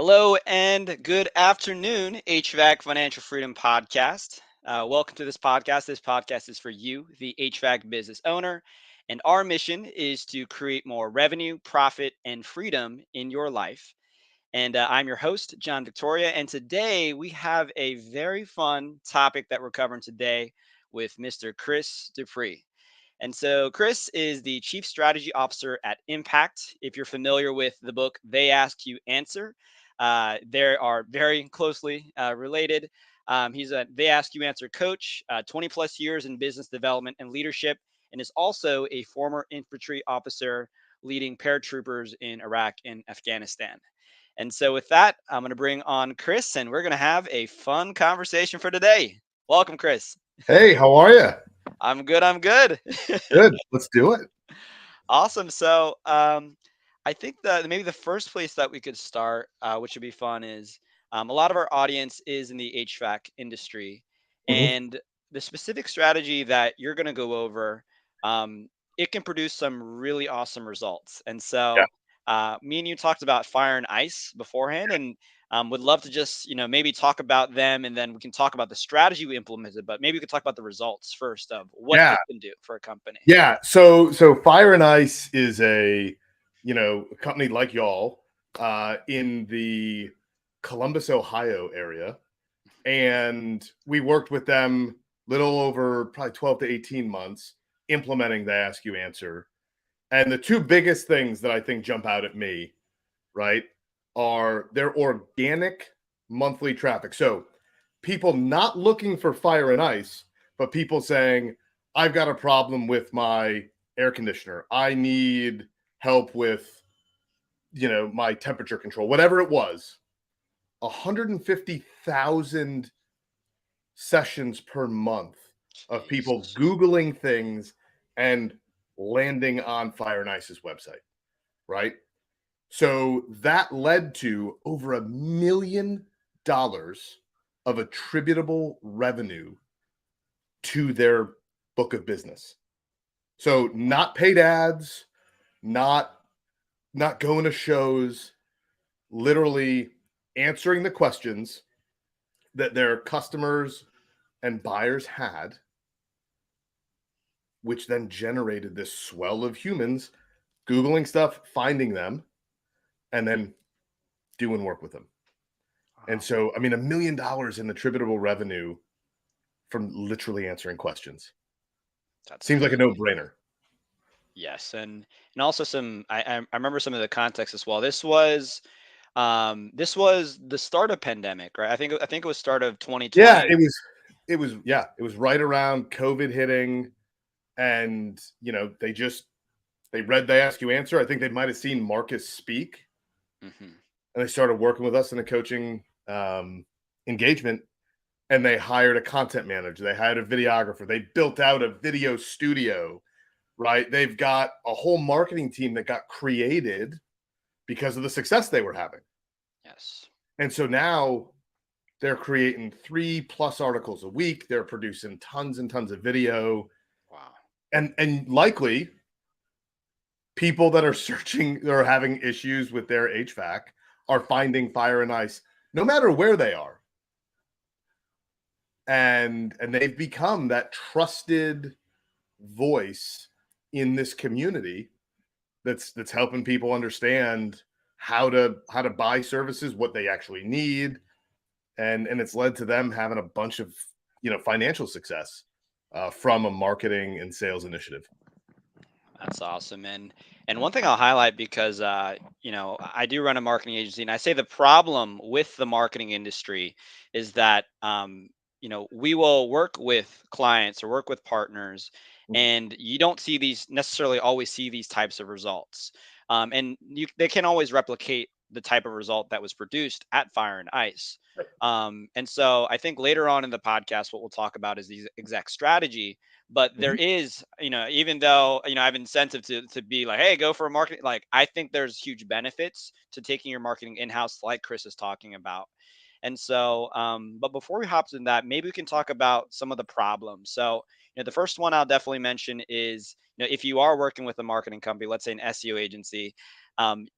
Hello and good afternoon, HVAC Financial Freedom Podcast. Welcome to this podcast. This podcast is for you, the HVAC business owner, and our mission is to create more revenue, profit, and freedom in your life. And I'm your host, John Victoria. And today we have a very fun topic that we're covering today with Mr. Chris Duprey. And so, Chris is the Chief Strategy Officer at Impact. If you're familiar with the book, They Ask You Answer, they are very closely related. He's a They Ask You Answer coach, 20 plus years in business development and leadership, and is also a former infantry officer leading paratroopers in Iraq and Afghanistan. And so, with that, I'm going to bring on Chris, and we're going to have a fun conversation for today. Welcome, Chris. Hey, how are you? I'm good. I'm good. Good. Let's do it. Awesome. So, I think that maybe the first place that we could start, which would be fun, is a lot of our audience is in the HVAC industry, Mhm. and the specific strategy that you're going to go over, it can produce some really awesome results. And Yeah. so, me and you talked about fire and ice beforehand, and would love to just maybe talk about them, and then we can talk about the strategy we implemented. But maybe we could talk about the results first of what Yeah. this can do for a company. Yeah. So Fire and Ice is a company like y'all in the Columbus, Ohio area. And we worked with them little over probably 12 to 18 months implementing the Ask You Answer. And the two biggest things that I think jump out at me, right, are their organic monthly traffic. So people not looking for fire and ice, but people saying, I've got a problem with my air conditioner. I need help with, my temperature control, whatever it was. 150,000 sessions per month of people Jesus. Googling things and landing on Fire and Ice's website, right? So that led to over $1 million of attributable revenue to their book of business. So not paid ads, not not going to shows, literally answering the questions that their customers and buyers had, which then generated this swell of humans Googling stuff, finding them, and then doing work with them. And Wow. so, I mean, $1 million in attributable revenue from literally answering questions That's seems like a crazy. no-brainer. Yes, and also some I remember some of the context as well. This was the start of pandemic, right? I think it was start of Yeah, 2020. it was right around COVID hitting, and they read They Ask You Answer. I think they might have seen Marcus speak, Hmm. and they started working with us in a coaching engagement. And they hired a content manager. They hired a videographer. They built out a video studio, right? They've got a whole marketing team that got created because of the success they were having. Yes. And so now they're creating 3+ articles a week. They're producing tons and tons of video. Wow. And likely people that are searching or having issues with their HVAC are finding Fire and Ice no matter where they are. And they've become that trusted voice in this community that's helping people understand how to buy services, what they actually need, and it's led to them having a bunch of financial success from a marketing and sales initiative. That's awesome. And one thing I'll highlight because I do run a marketing agency, and I say the problem with the marketing industry is that we will work with clients or work with partners, and you don't see these necessarily always see these types of results. And they can always replicate the type of result that was produced at Fire and Ice. And so I think later on in the podcast, what we'll talk about is the exact strategy. But there Mhm. is, even though I have incentive to be like, hey, go for a marketing, like I think there's huge benefits to taking your marketing in-house, like Chris is talking about. And so, but before we hop into that, maybe we can talk about some of the problems. So, the first one I'll definitely mention is, if you are working with a marketing company, let's say an SEO agency,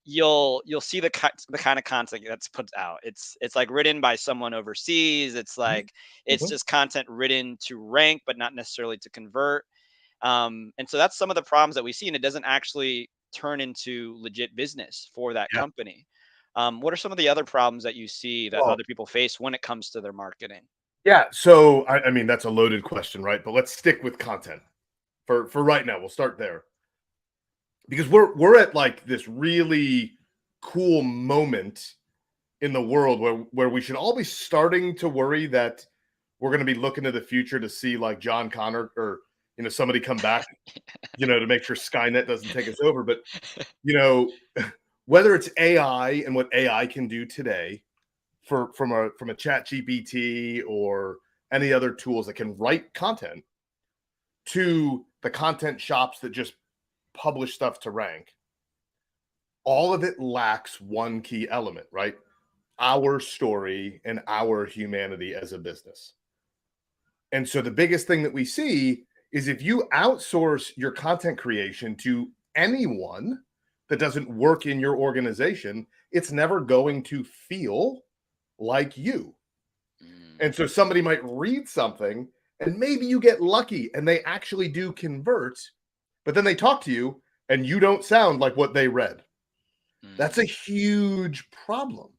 you'll see the kind of content that's put out. It's like written by someone overseas. It's Mhm, like it's mhm. just content written to rank, but not necessarily to convert. And so that's some of the problems that we see, and it doesn't actually turn into legit business for that Yeah. company. What are some of the other problems that you see that Well, other people face when it comes to their marketing? yeah. So I mean that's a loaded question, right? But let's stick with content for right now. We'll start there because we're at like this really cool moment in the world where we should all be starting to worry that we're going to be looking to the future to see like John Connor or somebody come back, to make sure Skynet doesn't take us over. But you know, whether it's AI and what AI can do today from a chat GPT or any other tools that can write content to the content shops that just publish stuff to rank, all of it lacks one key element, right? Our story and our humanity as a business. And so the biggest thing that we see is if you outsource your content creation to anyone that doesn't work in your organization, it's never going to feel like you. Mm, And so somebody might read something and maybe you get lucky and they actually do convert, but then they talk to you and you don't sound like what they read. That's a mm, huge problem,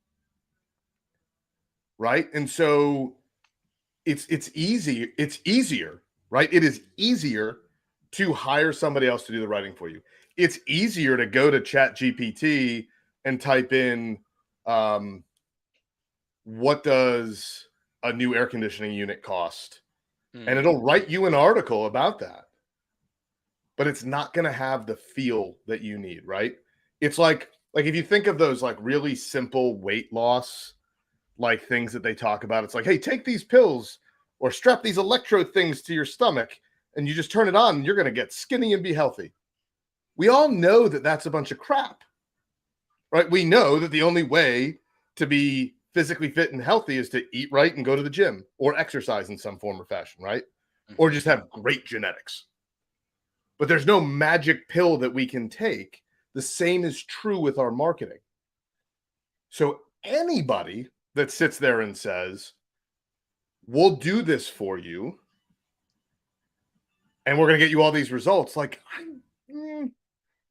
right? And so it's easier, right? It is easier to hire somebody else to do the writing for you. It's easier to go to Chat GPT and type in um, what does a new air conditioning unit cost, and mm, it'll write you an article about that. But it's not going to have the feel that you need, right? It's like if you think of those like really simple weight loss like things that they talk about. It's like, hey, take these pills or strap these electrode things to your stomach, and you just turn it on, and you're going to get skinny and be healthy. We all know that that's a bunch of crap, right? We know that the only way to be physically fit and healthy is to eat right and go to the gym or exercise in some form or fashion, right? Or mhm, just have great genetics. But there's no magic pill that we can take. The same is true with our marketing. So anybody that sits there and says, we'll do this for you and we're going to get you all these results.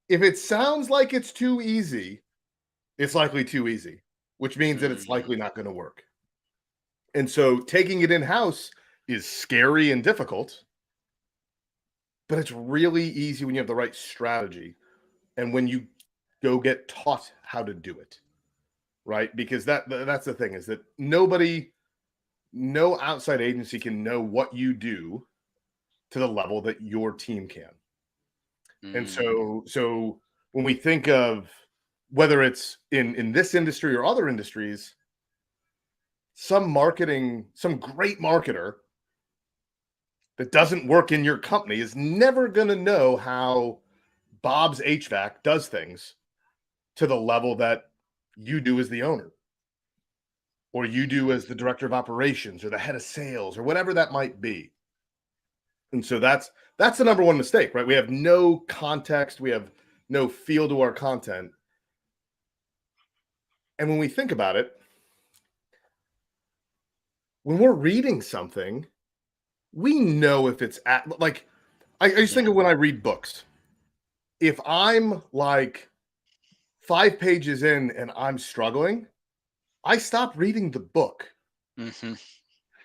If it sounds like it's too easy, it's likely too easy, which means that it's mm. likely not going to work. And so taking it in house is scary and difficult, but it's really easy when you have the right strategy and when you go get taught how to do it, right? Because that's the thing is that no outside agency can know what you do to the level that your team can. And Mm, so when we think of whether it's in this industry or other industries, some great marketer that doesn't work in your company is never going to know how Bob's HVAC does things to the level that you do as the owner or you do mm. as the director of operations or the head of sales or whatever that might be. And so that's the number one mistake, right? We have no context, we have no feel to our content. And when we think about it, when we're reading something, we know if it's like I just Yeah. think of when I read books. If I'm like 5 pages in and I'm struggling, I stop reading the book. Mhm.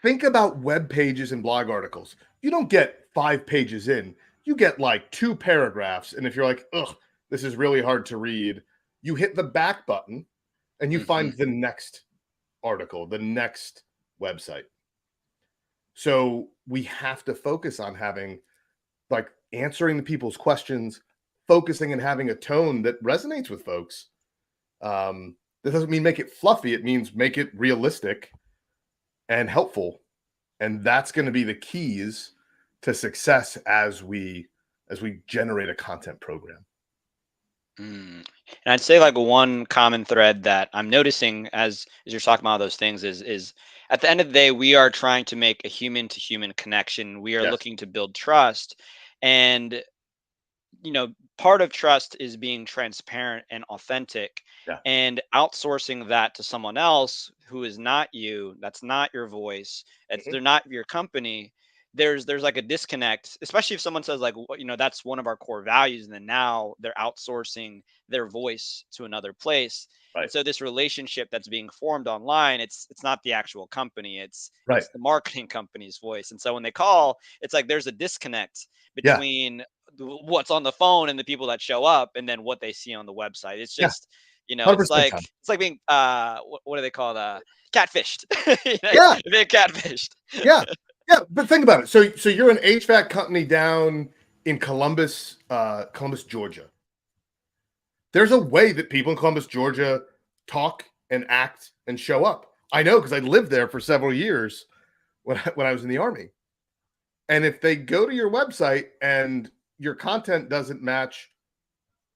Think about web pages and blog articles. You don't get 5 pages in, you get like 2 paragraphs. And if you're like, ugh, this is really hard to read, you hit the back button and you Mhm. find the next article, the next website. So we have to focus on having like answering the people's questions, focusing and having a tone that resonates with folks. That doesn't mean make it fluffy. It means make it realistic and helpful. And that's going to be the keys to success as we generate a content program. Mm. And I'd say like one common thread that I'm noticing as you're talking about those things is at the end of the day, we are trying to make a human to human connection. We are Yes. looking to build trust. And part of trust is being transparent and authentic, Yeah. and outsourcing that to someone else who is not you, that's not your voice, they're not your company. There's like a disconnect, especially if someone says like, that's one of our core values, and then now they're outsourcing their voice to another place. And Right. so this relationship that's being formed online, it's not the actual company, it's Right. it's the marketing company's voice. And so when they call, it's like there's a disconnect Yeah. between what's on the phone and the people that show up, and then what they see on the website. It's Yeah. just, it's 100% like time. being what do they call it, catfished. Yeah. Being catfished. Yeah. Yeah. But think about it. So you're an HVAC company down in Columbus, Georgia. There's a way that people in Columbus, Georgia talk and act and show up. I know because I lived there for several years when I was in the Army. And if they go to your website and your content doesn't match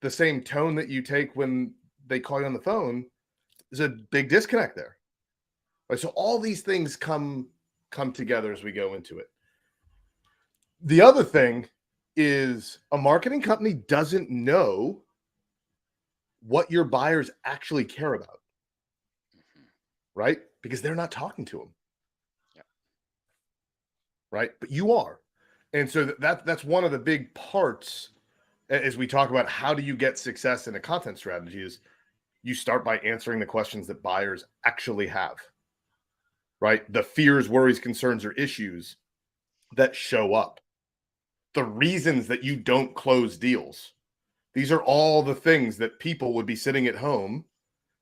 the same tone that you take when they call you on the phone, there's a big disconnect there. Right? So all these things come together as we go into it. The other thing is a marketing company doesn't know what your buyers actually care about, right? Because they're not talking to them. Yep. Right? But you are. And so that's one of the big parts as we talk about how do you get success in a content strategy is you start by answering the questions that buyers actually have, right? The fears, worries, concerns, or issues that show up, the reasons that you don't close deals. These are all the things that people would be sitting at home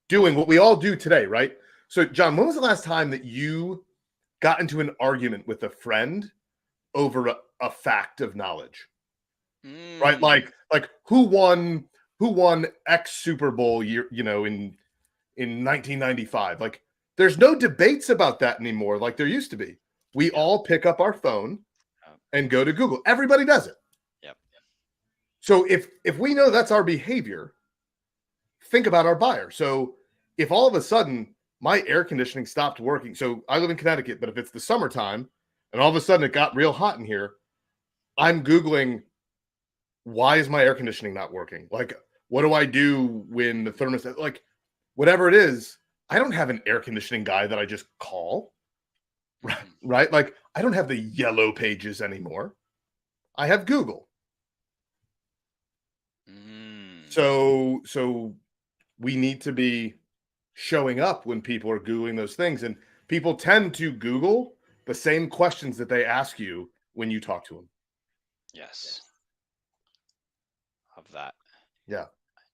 doing what we all do today, right? So, John, when was the last time that you got into an argument with a friend over a fact of knowledge? Right? Like who won X Super Bowl year, in 1995? Like there's no debates about that anymore like there used to be. We all pick up our phone and go to Google. Everybody does it. Yep. So if we know that's our behavior, think about our buyer. So if all of a sudden my air conditioning stopped working, so I live in Connecticut, but if it's the summertime and all of a sudden it got real hot in here, I'm Googling, why is my air conditioning not working? Like, what do I do when the thermostat, like whatever it is, I don't have an air conditioning guy that I just call, right? Like I don't have the yellow pages anymore. I have Google. So we need to be showing up when people are Googling those things. And people tend to Google the same questions that they ask you when you talk to them. Yes. Of that. Yeah.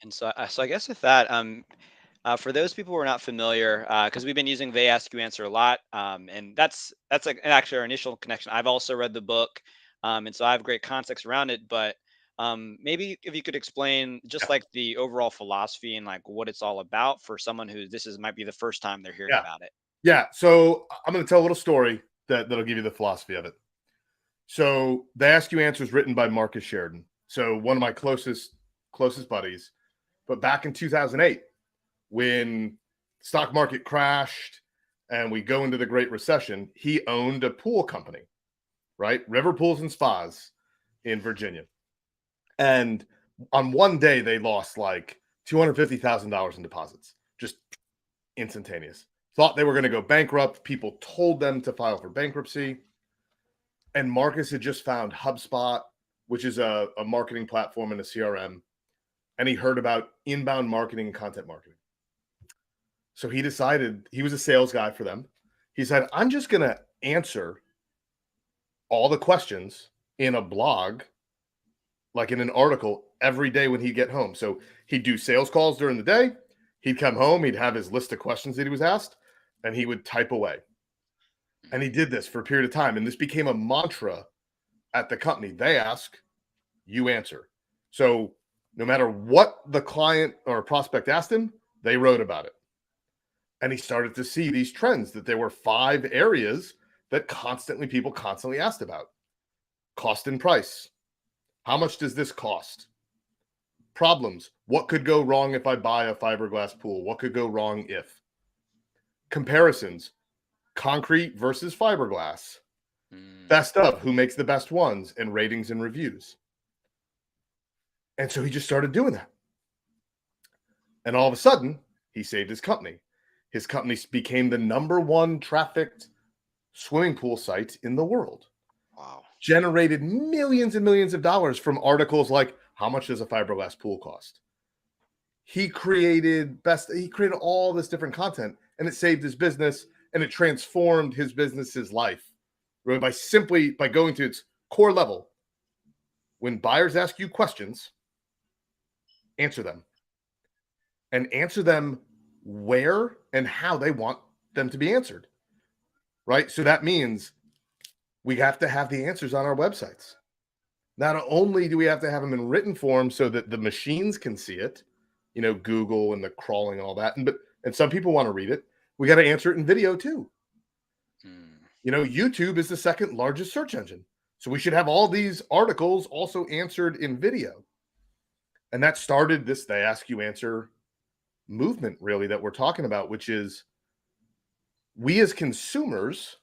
And so I guess with that, for those people who are not familiar, because we've been using They Ask You Answer a lot, and that's like actually our initial connection. I've also read the book, and so I have great context around it. But maybe if you could explain just like the overall philosophy and like what it's all about for someone who might be the first time they're hearing about it. Yeah. So I'm going to tell a little story that'll give you the philosophy of it. So They Ask You Answer is written by Marcus Sheridan. So one of my closest buddies. But back in 2008, when stock market crashed and we go into the Great Recession, he owned a pool company, right? River Pools and Spas in Virginia. And on one day, they lost like $250,000 in deposits, just instantaneous. Thought they were going to go bankrupt. People told them to file for bankruptcy. And Marcus had just found HubSpot, which is a marketing platform and a CRM. And he heard about inbound marketing and content marketing. So he decided, he was a sales guy for them. He said, I'm just going to answer all the questions in a blog, like in an article, every day when he'd get home. So he'd do sales calls during the day. He'd come home. He'd have his list of questions that he was asked, and he would type away. And he did this for a period of time. And this became a mantra at the company. They ask, you answer. So no matter what the client or prospect asked him, they wrote about it. And he started to see these trends, that there were 5 areas that people constantly asked about. Cost and price. How much does this cost? Problems. What could go wrong if I buy a fiberglass pool? What could go wrong if? Comparisons. Concrete versus fiberglass. Best of, who makes the best ones, and ratings and reviews. And so he just started doing that. And all of a sudden, he saved his company. His company became the #1 trafficked swimming pool site in the world. Wow. Generated millions and millions of dollars from articles like, how much does a fiberglass pool cost? He created all this different content, and it saved his business, and it transformed his business's life. Really, by going to its core level. When buyers ask you questions, answer them. And answer them where and how they want them to be answered. Right? So that means we have to have the answers on our websites. Not only do we have to have them in written form so that the machines can see it, Google and the crawling and all that, and some people want to read it. We got to answer it in video too. YouTube is the second largest search engine. So we should have all these articles also answered in video. And that started this They Ask You Answer movement, really, that we're talking about, which is we as consumers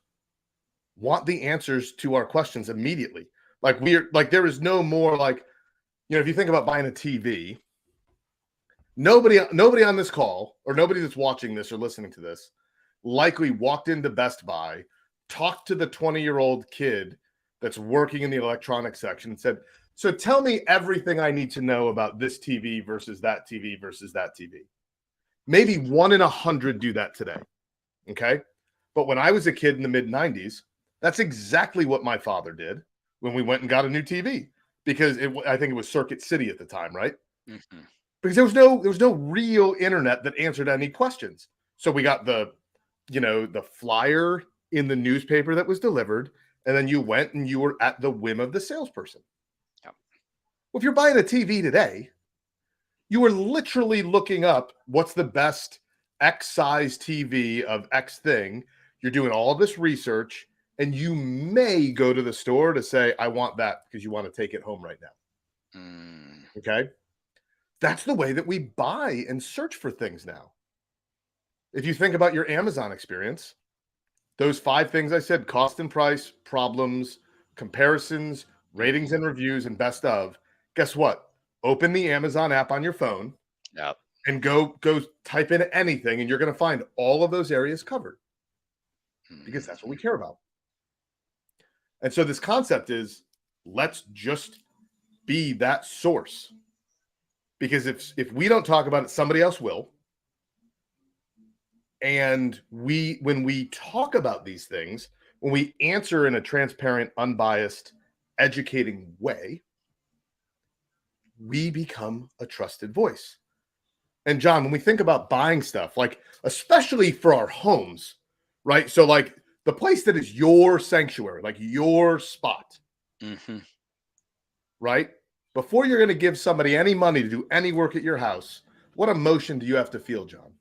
want the answers to our questions immediately. There is no more if you think about buying a TV, nobody on this call or nobody that's watching this or listening to this likely walked into Best Buy, talked to the 20-year-old kid that's working in the electronics section and said, so tell me everything I need to know about this TV versus that TV versus that TV. Maybe 1 in 100 do that today. Okay. But when I was a kid in the mid-90s, that's exactly what my father did when we went and got a new TV, because I think it was Circuit City at the time, right? Mm-hmm. Because there was no real internet that answered any questions. So we got the flyer in the newspaper that was delivered, and then you went and you were at the whim of the salesperson. Yep. Well, if you're buying a TV today, you are literally looking up what's the best X size TV of X thing. You're doing all this research, and you may go to the store to say, I want that because you want to take it home right now. Okay. That's the way that we buy and search for things now. If you think about your Amazon experience, those 5 things I said, cost and price, problems, comparisons, ratings and reviews, and best of, guess what? Open the Amazon app on your phone. Yep. And go type in anything, and you're going to find all of those areas covered because that's what we care about. And so this concept is, let's just be that source, because if we don't talk about it, somebody else will. And when we talk about these things, when we answer in a transparent, unbiased, educating way, we become a trusted voice. And John, when we think about buying stuff, especially for our homes, right? So the place that is your sanctuary, your spot, right? Before you're going to give somebody any money to do any work at your house, what emotion do you have to feel, John?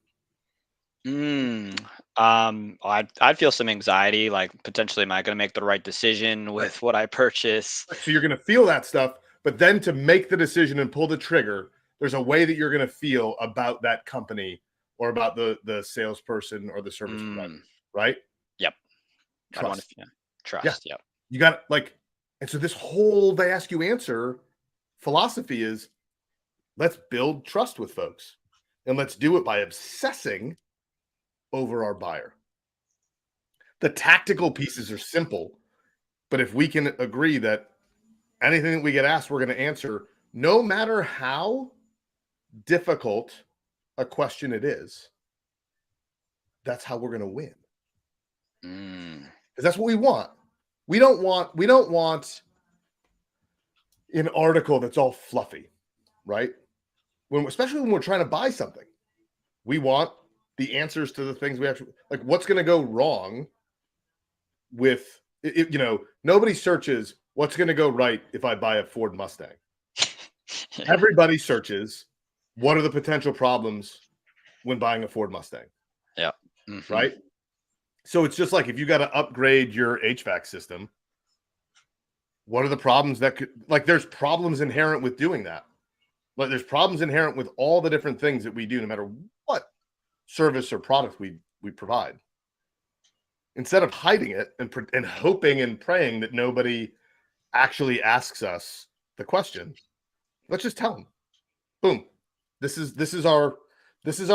I'd feel some anxiety, potentially, am I going to make the right decision with what I purchase? So you're going to feel that stuff, but then to make the decision and pull the trigger, there's a way that you're going to feel about that company or about the salesperson or the service provider, right? Yep. Trust. Trust. Yeah. Yep. You got and so this whole They Ask You Answer philosophy is, let's build trust with folks, and let's do it by obsessing over our buyer. The tactical pieces are simple, but if we can agree that anything that we get asked, we're going to answer, no matter how difficult a question it is, that's how we're going to win. Because that's what we want. We don't want an article that's all fluffy, right? Especially when we're trying to buy something, we want the answers to the things we actually what's going to go wrong with it. Nobody searches what's going to go right if I buy a Ford Mustang. Everybody searches what are the potential problems when buying a Ford Mustang. Yeah. Right. So it's just if you got to upgrade your HVAC system, what are the problems that could, there's problems inherent with doing that. There's problems inherent with all the different things that we do, no matter what service or product we provide. Instead of hiding it and hoping and praying that nobody actually asks us the question, Let's just tell them. Boom. This is our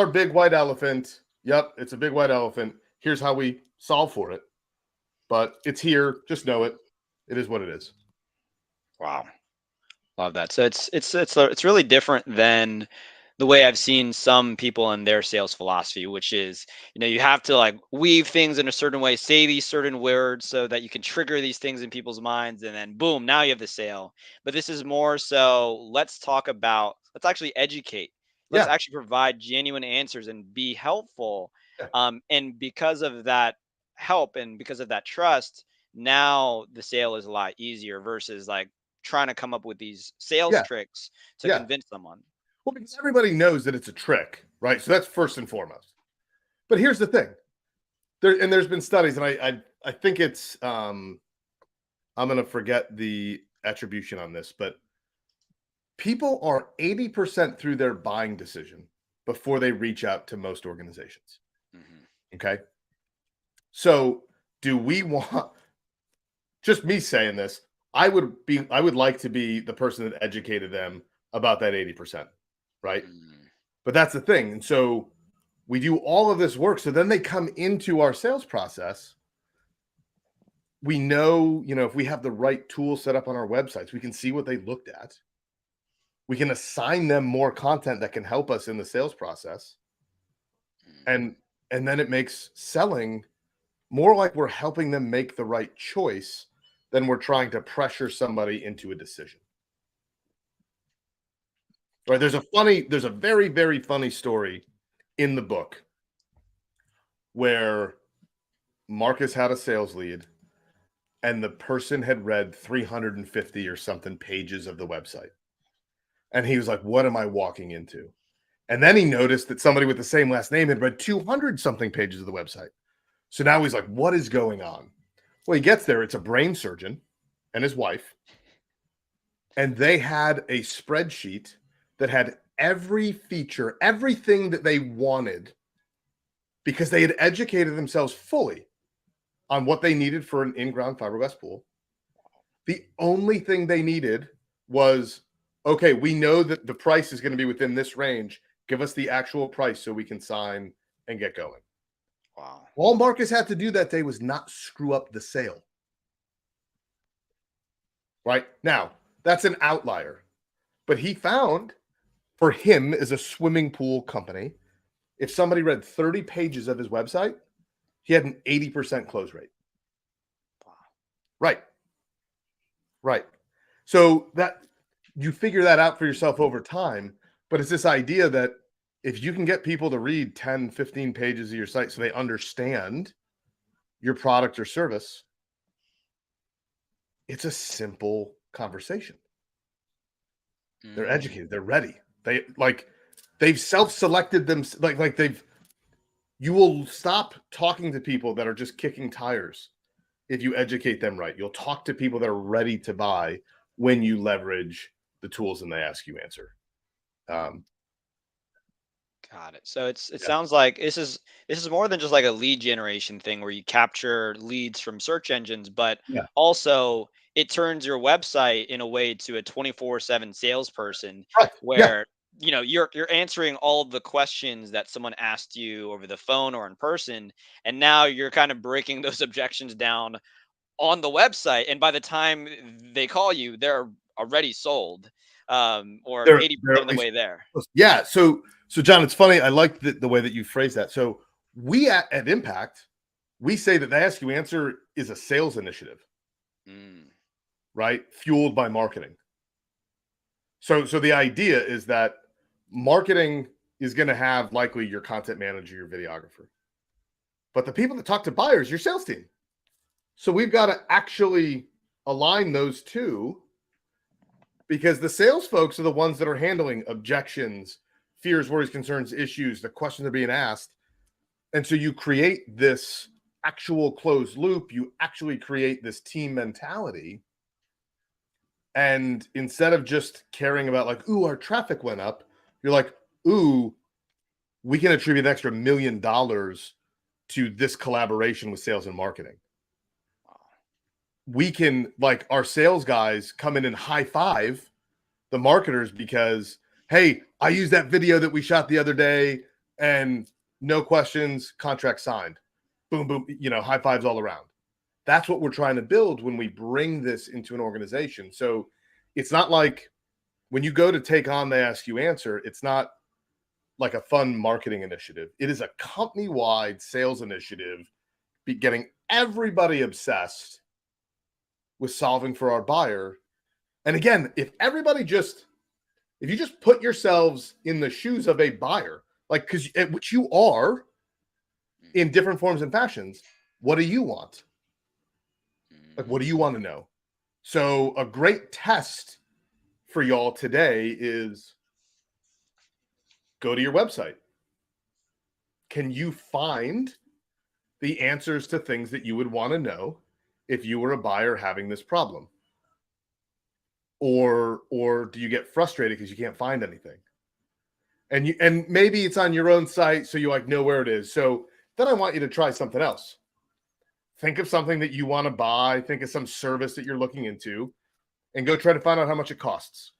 big white elephant. Yep, it's a big white elephant. Here's how we solve for it. But it's here. Just know it. It is what it is. Wow. Love that. So it's really different than the way I've seen some people in their sales philosophy, which is, you have to like weave things in a certain way, say these certain words so that you can trigger these things in people's minds, and then boom, now you have the sale. But this is more so, let's actually educate. Let's Yeah. actually provide genuine answers and be helpful. Yeah. And because of that help and because of that trust, now the sale is a lot easier versus like trying to come up with these sales Yeah. tricks to Yeah. convince someone. Well, because everybody knows that it's a trick, right? So that's first and foremost. But here's the thing. There's been studies, and I think it's I'm gonna forget the attribution on this, but people are 80% through their buying decision before they reach out to most organizations. Mhm. Okay. So do we want, just me saying this, I would like to be the person that educated them about that 80%, right? Mm. But that's the thing. And so we do all of this work. So then they come into our sales process. We know, if we have the right tools set up on our websites, we can see what they looked at. We can assign them more content that can help us in the sales process. Mm. And then it makes selling more like we're helping them make the right choice than we're trying to pressure somebody into a decision. Right? There's a very, very funny story in the book where Marcus had a sales lead and the person had read 350 or something pages of the website. And he was like, what am I walking into? And then he noticed that somebody with the same last name had read 200 something pages of the website. So now he's like, what is going on? Well, he gets there. It's a brain surgeon and his wife. And they had a spreadsheet that had every feature, everything that they wanted, because they had educated themselves fully on what they needed for an in-ground fiberglass pool. The only thing they needed was, okay, we know that the price is going to be within this range. Give us the actual price so we can sign and get going. Wow. All Marcus had to do that day was not screw up the sale. Right? Now, that's an outlier. But he found, for him as a swimming pool company, if somebody read 30 pages of his website, he had an 80% close rate. Wow. Right. Right. So that you figure that out for yourself over time, but it's this idea that if you can get people to read 10, 15 pages of your site so they understand your product or service, it's a simple conversation. They're educated, they're ready. They've self-selected them, you will stop talking to people that are just kicking tires if you educate them right. You'll talk to people that are ready to buy when you leverage the tools and they ask you answer. Got it. So it Yeah. sounds like this is more than just like a lead generation thing where you capture leads from search engines, but Yeah. also it turns your website in a way to a 24/7 salesperson Right. Yeah. where you're answering all of the questions that someone asked you over the phone or in person, and now you're kind of breaking those objections down on the website, and by the time they call you, they're already sold, or They're 80% at of the least, way there. yeah. So John, it's funny. I like the way that you phrase that. So we at Impact, we say that the Ask You Answer is a sales initiative, Mm. right? Fueled by marketing. So the idea is that marketing is going to have likely your content manager, your videographer, but the people that talk to buyers, your sales team. So we've got to actually align those two, because the sales folks are the ones that are handling objections, fears, worries, concerns, issues, the questions are being asked. And so you create this actual closed loop. You actually create this team mentality. And instead of just caring about like, ooh, our traffic went up, you're like, ooh, we can attribute an extra $1 million to this collaboration with sales and marketing. We can, like, our sales guys come in and high five the marketers because, hey, I used that video that we shot the other day and no questions, contract signed. Boom, boom, high fives all around. That's what we're trying to build when we bring this into an organization. So it's not like when you go to take on They Ask You Answer, it's not like a fun marketing initiative. It is a company-wide sales initiative, getting everybody obsessed with solving for our buyer. And again, if you just put yourselves in the shoes of a buyer, like, which you are in different forms and fashions, what do you want? Like, what do you want to know? So a great test for y'all today is go to your website. Can you find the answers to things that you would want to know if you were a buyer having this problem? Or do you get frustrated because you can't find anything? And maybe it's on your own site, so you like know where it is. So then I want you to try something else. Think of something that you want to buy. Think of some service that you're looking into and go try to find out how much it costs.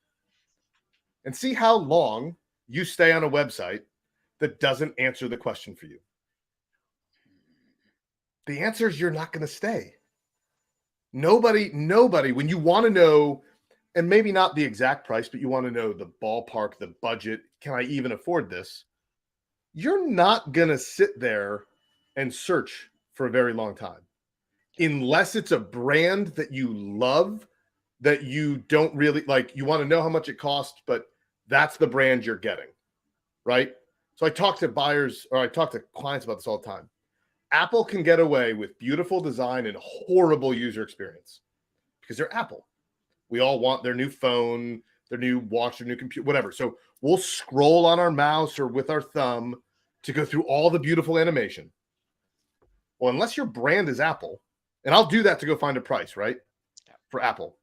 And see how long you stay on a website that doesn't answer the question for you. The answer is you're not going to stay. Nobody, when you want to know, and maybe not the exact price, but you want to know the ballpark, the budget, can I even afford this? You're not going to sit there and search for a very long time. Unless it's a brand that you love, that you don't really like, you want to know how much it costs, but that's the brand you're getting, right? So I talk to buyers, or I talk to clients about this all the time. Apple can get away with beautiful design and horrible user experience because they're Apple. We all want their new phone, their new watch, their new computer, whatever. So we'll scroll on our mouse or with our thumb to go through all the beautiful animation. Well, unless your brand is Apple, and I'll do that to go find a price, right? For Apple.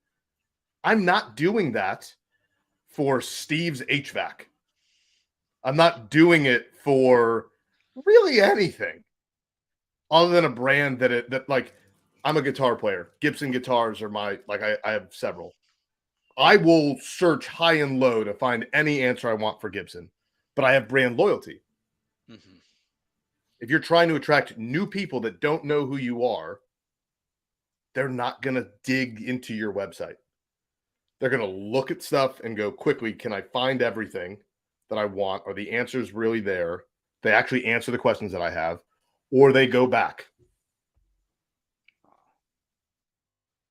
I'm not doing that for Steve's HVAC. I'm not doing it for really anything other than a brand that like, I'm a guitar player. Gibson guitars are I have several. I will search high and low to find any answer I want for Gibson, but I have brand loyalty. Mm-hmm. If you're trying to attract new people that don't know who you are, they're not going to dig into your website. They're going to look at stuff and go quickly, can I find everything that I want? Are the answers really there? They actually answer the questions that I have, or they go back.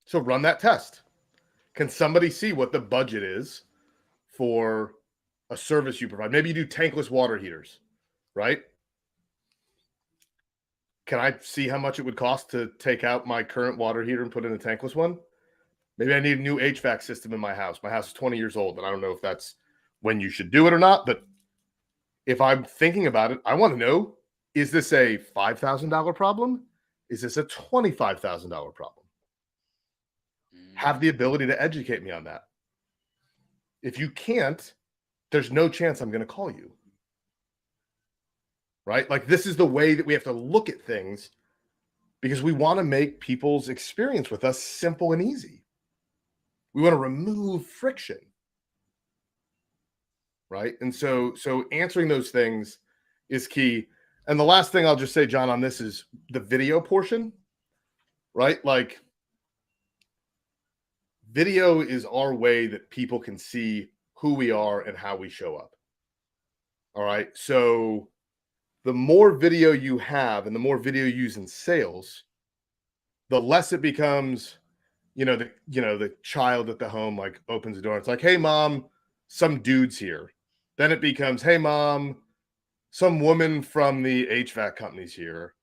So run that test. Can somebody see what the budget is for a service you provide? Maybe you do tankless water heaters, right? Can I see how much it would cost to take out my current water heater and put in a tankless one? Maybe I need a new HVAC system in my house. My house is 20 years old, and I don't know if that's when you should do it or not. But if I'm thinking about it, I want to know, is this a $5,000 problem? Is this a $25,000 problem? Have the ability to educate me on that. If you can't, there's no chance I'm going to call you. Right? Like, this is the way that we have to look at things because we want to make people's experience with us simple and easy. We want to remove friction. Right? And so answering those things is key. And the last thing I'll just say, John, on this is the video portion, right? Like, video is our way that people can see who we are and how we show up. All right. So the more video you have and the more video you use in sales, the less it becomes, the child at the home, like, opens the door. It's like, hey, mom, some dude's here. Then it becomes, hey, mom, some woman from the HVAC company's here,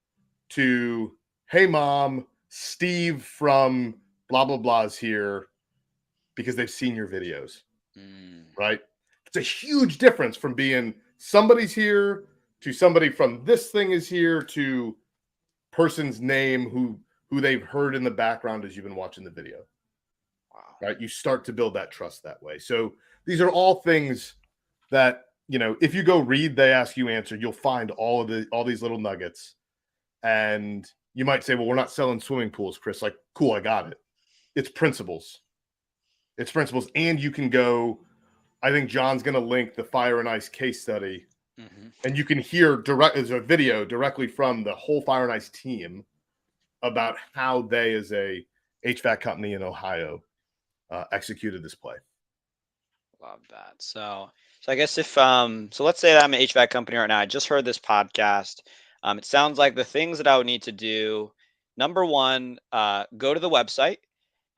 to, hey, mom, Steve from blah, blah, blah's here because they've seen your videos, right? It's a huge difference from being somebody's here to somebody from this thing is here to person's name who they've heard in the background as you've been watching the video. Wow. Right? You start to build that trust that way. So these are all things that, if you go read They Ask You Answer, you'll find all these little nuggets. And you might say, well, we're not selling swimming pools, Chris. Like, cool, I got it. It's principles. And you can go, I think John's going to link the Fire and Ice case study, Mm-hmm. and you can hear there's a video directly from the whole Fire and Ice team about how they, as a HVAC company in Ohio, executed this play. Love that. So I guess if so let's say that I'm an HVAC company right now. I just heard this podcast. It sounds like the things that I would need to do. Number one, go to the website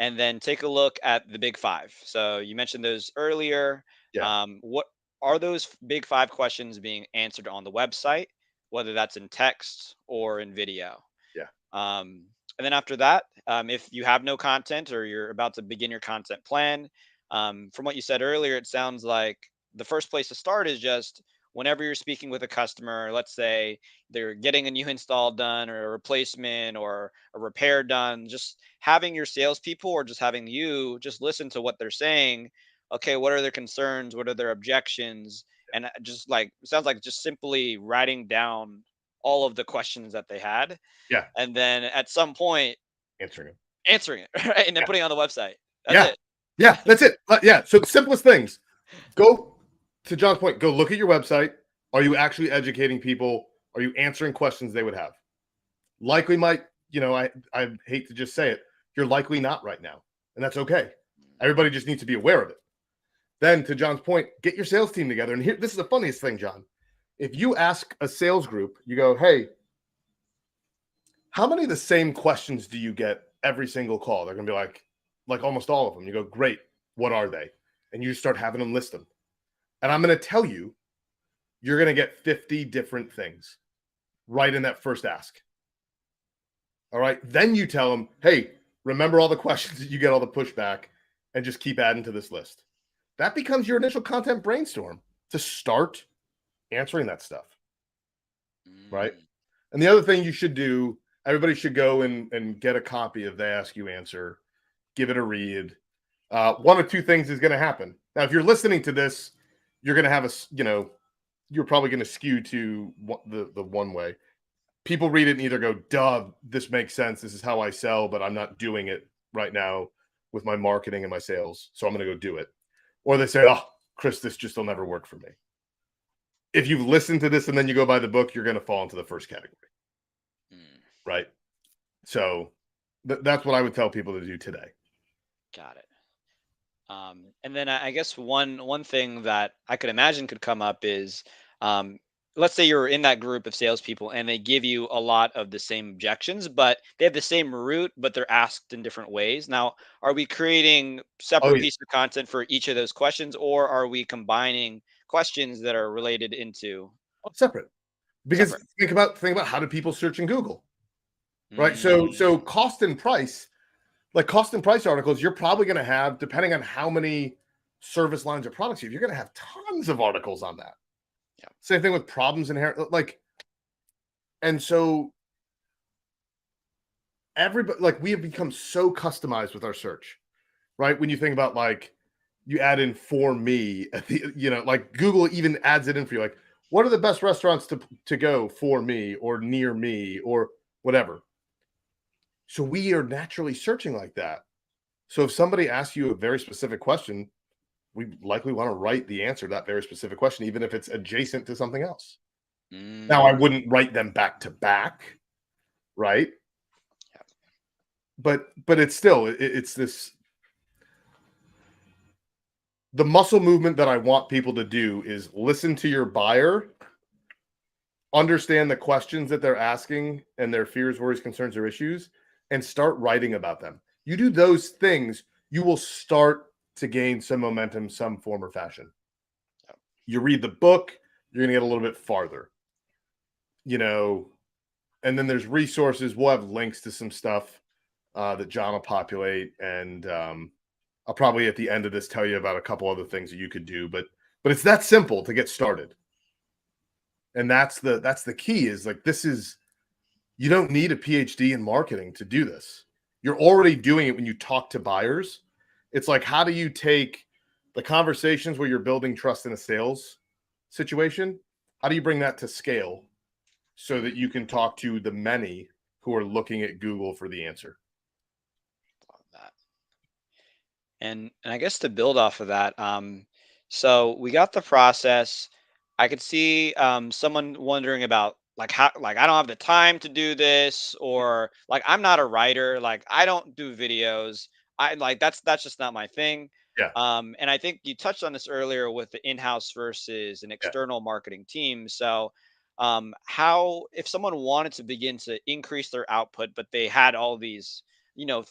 and then take a look at the big five. So you mentioned those earlier. Yeah. What are those big five questions being answered on the website, whether that's in text or in video? Yeah. And then after that, if you have no content or you're about to begin your content plan, from what you said earlier, it sounds like the first place to start is just whenever you're speaking with a customer, let's say they're getting a new install done or a replacement or a repair done, just having your salespeople or just having you just listen to what they're saying. Okay, what are their concerns? What are their objections? And just like, it sounds like just simply writing down all of the questions that they had, Yeah. and then at some point Answering it. answering it, right? And then Yeah. putting it on the website. That's Yeah. it. Yeah. That's it. Yeah. So the simplest things. Go to John's point. Go look at your website. Are you actually educating people? Are you answering questions they would have? Likely might, I hate to just say it. You're likely not right now. And that's okay. Everybody just needs to be aware of it. Then to John's point, get your sales team together. And here, this is the funniest thing, John. If you ask a sales group, you go, hey, how many of the same questions do you get every single call? They're going to be like almost all of them. You go, great. What are they? And you start having them list them. And I'm going to tell you, you're going to get 50 different things right in that first ask. All right. Then you tell them, hey, remember all the questions that you get, all the pushback, and just keep adding to this list. That becomes your initial content brainstorm to start answering that stuff. Right. And the other thing you should do, everybody should go and get a copy of They Ask You Answer, give it a read. One of two things is going to happen. Now, if you're listening to this, you're going to have you're probably going to skew to the one way. People read it and either go, duh, this makes sense. This is how I sell, but I'm not doing it right now with my marketing and my sales. So I'm going to go do it. Or they say, oh, Chris, this just will never work for me. If you've listened to this and then you go buy the book, you're going to fall into the first category. Right. So that's what I would tell people to do today. Got it. And then I guess one thing that I could imagine could come up is, let's say you're in that group of salespeople and they give you a lot of the same objections, but they have the same root, but they're asked in different ways. Now, are we creating separate yeah. pieces of content for each of those questions, or are we combining questions that are related into separate? Because separate? think about how do people search in Google, right? So cost and price. Like cost and price articles, you're probably going to have, depending on how many service lines or products you have, you're going to have tons of articles on that. Yeah. Same thing with problems inherent. And so everybody, we have become so customized with our search, right? When you think about you add in for me at the, Google even adds it in for you. Like, what are the best restaurants to go for me or near me or whatever? So we are naturally searching like that. So if somebody asks you a very specific question, we likely want to write the answer to that very specific question, even if it's adjacent to something else. Now, I wouldn't write them back to back, right? Yeah. But it's still, it's this, the muscle movement that I want people to do is listen to your buyer, understand the questions that they're asking and their fears, worries, concerns, or issues, and start writing about them. You do those things, you will start to gain some momentum, some form or fashion. Yep. You read the book, you're going to get a little bit farther, and then there's resources. We'll have links to some stuff that John will populate. And I'll probably at the end of this tell you about a couple other things that you could do, but it's that simple to get started. And that's the key is you don't need a PhD in marketing to do this. You're already doing it when you talk to buyers. It's like, how do you take the conversations where you're building trust in a sales situation? How do you bring that to scale so that you can talk to the many who are looking at Google for the answer? Love that. And I guess to build off of that, So we got the process. I could see someone wondering about like how like I don't have the time to do this, or like I'm not a writer, like I don't do videos. I like that's just not my thing. Yeah, And I think you touched on this earlier with the in-house versus an yeah, external marketing team. So how if someone wanted to begin to increase their output, but they had all these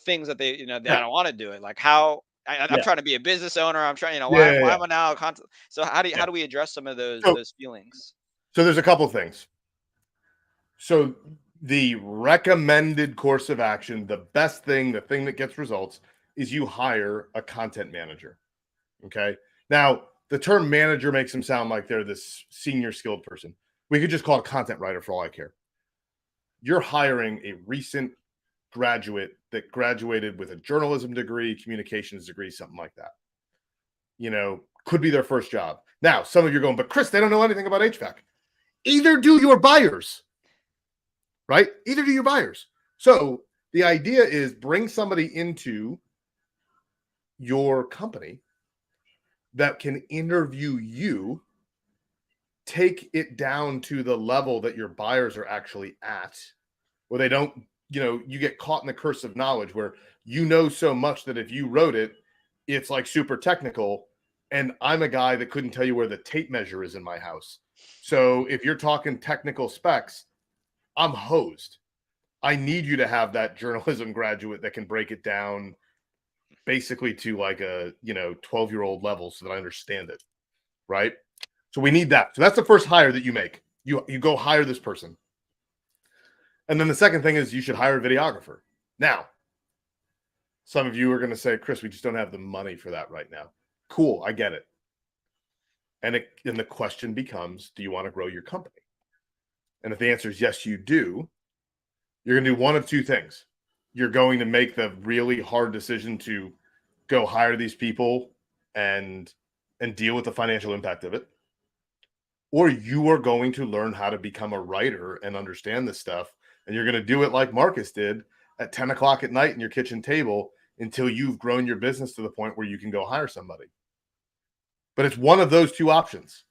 things that they I yeah, don't want to do it. Like how I'm yeah, trying to be a business owner. I'm trying, yeah, yeah, why yeah. am I now content? So Yeah. how do we address some of So, those feelings? so there's a couple things. So the recommended course of action, the best thing, the thing that gets results, is you hire a content manager. Okay. Now, the term manager makes them sound like they're this senior skilled person. We could just call it content writer for all I care. You're hiring a recent graduate that graduated with a journalism degree, communications degree, something like that. Could be their first job. Now, some of you are going, but Chris, they don't know anything about HVAC. Either do your buyers, right? Either do your buyers. So the idea is bring somebody into your company that can interview you, take it down to the level that your buyers are actually at, where they don't, you get caught in the curse of knowledge where so much that if you wrote it, it's like super technical. And I'm a guy that couldn't tell you where the tape measure is in my house. So if you're talking technical specs, I'm hosed. I need you to have that journalism graduate that can break it down basically to like a 12-year-old level so that I understand it. Right. So we need that. So that's the first hire that you make. You go hire this person. And then the second thing is you should hire a videographer. Now, some of you are going to say, Chris, we just don't have the money for that right now. Cool, I get it. And the question becomes, do you want to grow your company? And if the answer is yes, you do, you're going to do one of two things. You're going to make the really hard decision to go hire these people and deal with the financial impact of it. Or you are going to learn how to become a writer and understand this stuff. And you're going to do it like Marcus did at 10 o'clock at night in your kitchen table until you've grown your business to the point where you can go hire somebody. But it's one of those two options.